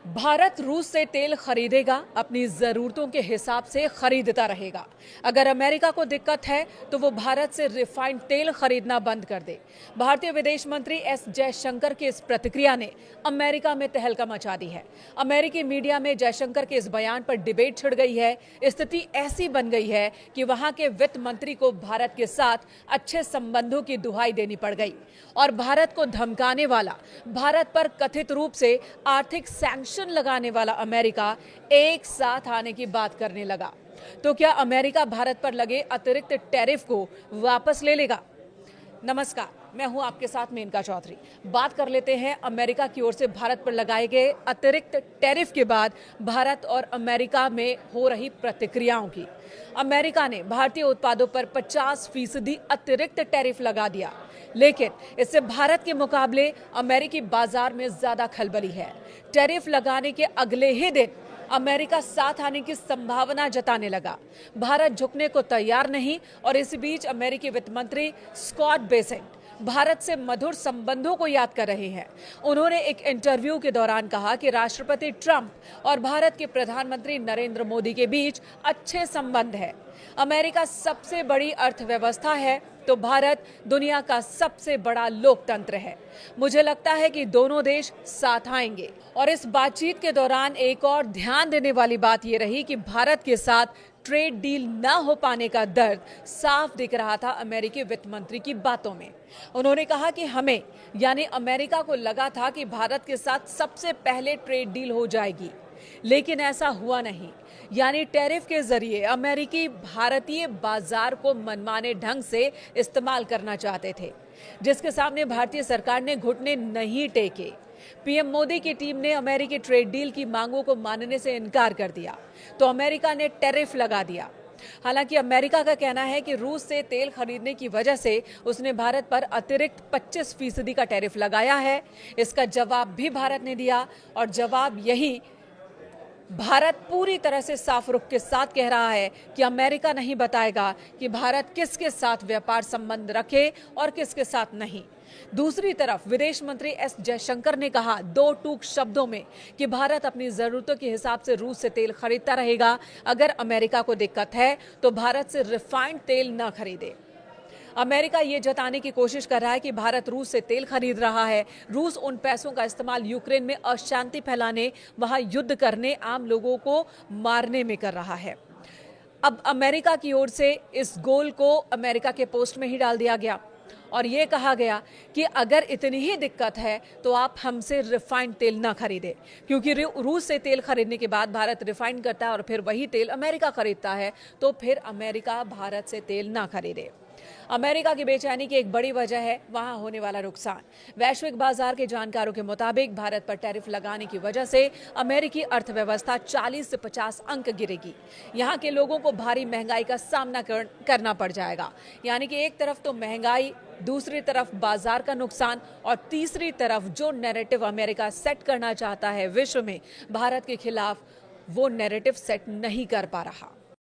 भारत रूस से तेल खरीदेगा, अपनी जरूरतों के हिसाब से खरीदता रहेगा। अगर अमेरिका को दिक्कत है तो वो भारत से रिफाइंड तेल खरीदना बंद कर दे। भारतीय विदेश मंत्री एस जयशंकर की इस प्रतिक्रिया ने अमेरिका में तहलका मचा दी है। अमेरिकी मीडिया में जयशंकर के इस बयान पर डिबेट छिड़ गई है। स्थिति ऐसी बन गई है कि वहां के वित्त मंत्री को भारत के साथ अच्छे संबंधों की दुहाई देनी पड़ गई और भारत को धमकाने वाला, भारत पर कथित रूप से आर्थिक सैंक्शन लगाने वाला अमेरिका एक साथ आने की बात करने लगा। तो क्या अमेरिका भारत पर लगे अतिरिक्त टैरिफ को वापस ले लेगा? नमस्कार, मैं हूं आपके साथ मेनका चौधरी। बात कर लेते हैं अमेरिका की ओर से भारत पर लगाए गए अतिरिक्त टैरिफ के बाद भारत और अमेरिका में हो रही प्रतिक्रियाओं की। अमेरिका ने भारतीय उत्पादों पर 50% अतिरिक्त टैरिफ लगा दिया, लेकिन इससे भारत के मुकाबले अमेरिकी बाजार में ज्यादा खलबली है। टैरिफ लगाने के अगले ही दिन अमेरिका साथ आने की संभावना जताने लगा। भारत झुकने को तैयार नहीं और इस बीच अमेरिकी वित्त मंत्री स्कॉट बेसेंट भारत से मधुर संबंधों को याद कर रहे हैं। उन्होंने एक इंटरव्यू के दौरान कहा कि राष्ट्रपति ट्रंप और भारत के प्रधानमंत्री नरेंद्र मोदी के बीच अच्छे संबंध है। अमेरिका सबसे बड़ी अर्थव्यवस्था है तो भारत दुनिया का सबसे बड़ा लोकतंत्र है। मुझे लगता है कि दोनों देश साथ आएंगे। और इस बातचीत के दौरान एक और ध्यान देने वाली बात यह रही कि भारत के साथ ट्रेड डील न हो पाने का दर्द साफ दिख रहा था अमेरिकी वित्त मंत्री की बातों में। उन्होंने कहा कि हमें यानी अमेरिका को लगा था कि भारत के साथ सबसे पहले ट्रेड डील हो जाएगी, लेकिन ऐसा हुआ नहीं। यानी टैरिफ के जरिए अमेरिकी भारतीय बाजार को मनमाने ढंग से इस्तेमाल करना चाहते थे, जिसके सामने भारतीय सरकार ने घुटने नहीं टेके। पीएम मोदी की टीम ने अमेरिकी ट्रेड डील की मांगों को मानने से इनकार कर दिया तो अमेरिका ने टैरिफ लगा दिया। हालांकि अमेरिका का कहना है कि रूस से तेल खरीदने की वजह से उसने भारत पर अतिरिक्त 25% का टैरिफ लगाया है। इसका जवाब भी भारत ने दिया और जवाब यही भारत पूरी तरह से साफ रुख के साथ कह रहा है कि अमेरिका नहीं बताएगा कि भारत किसके साथ व्यापार संबंध रखे और किसके साथ नहीं। दूसरी तरफ विदेश मंत्री एस जयशंकर ने कहा दो टूक शब्दों में कि भारत अपनी जरूरतों के हिसाब से रूस से तेल खरीदता रहेगा। अगर अमेरिका को दिक्कत है तो भारत से रिफाइंड तेल न खरीदे। अमेरिका ये जताने की कोशिश कर रहा है कि भारत रूस से तेल खरीद रहा है। रूस उन पैसों का इस्तेमाल यूक्रेन में अशांति फैलाने, वहां युद्ध करने, आम लोगों को मारने में कर रहा है। अब अमेरिका की ओर से इस गोल को अमेरिका के पोस्ट में ही डाल दिया गया और ये कहा गया कि अगर इतनी ही दिक्कत है तो आप हमसे रिफाइंड तेल ना खरीदें, क्योंकि रूस से तेल खरीदने के बाद भारत रिफाइंड करता है और फिर वही तेल अमेरिका खरीदता है, तो फिर अमेरिका भारत से तेल ना खरीदे। अमेरिका की बेचैनी की एक बड़ी वजह है वहां होने वाला नुकसान। वैश्विक बाजार के जानकारों के मुताबिक भारत पर टैरिफ लगाने की वजह से अमेरिकी अर्थव्यवस्था 40 से 50 अंक गिरेगी। यहां के लोगों को भारी महंगाई का सामना करना पड़ जाएगा। यानी कि एक तरफ तो महंगाई, दूसरी तरफ बाजार का नुकसान और तीसरी तरफ जो नैरेटिव अमेरिका सेट करना चाहता है विश्व में भारत के खिलाफ, वो नैरेटिव सेट नहीं कर पा रहा।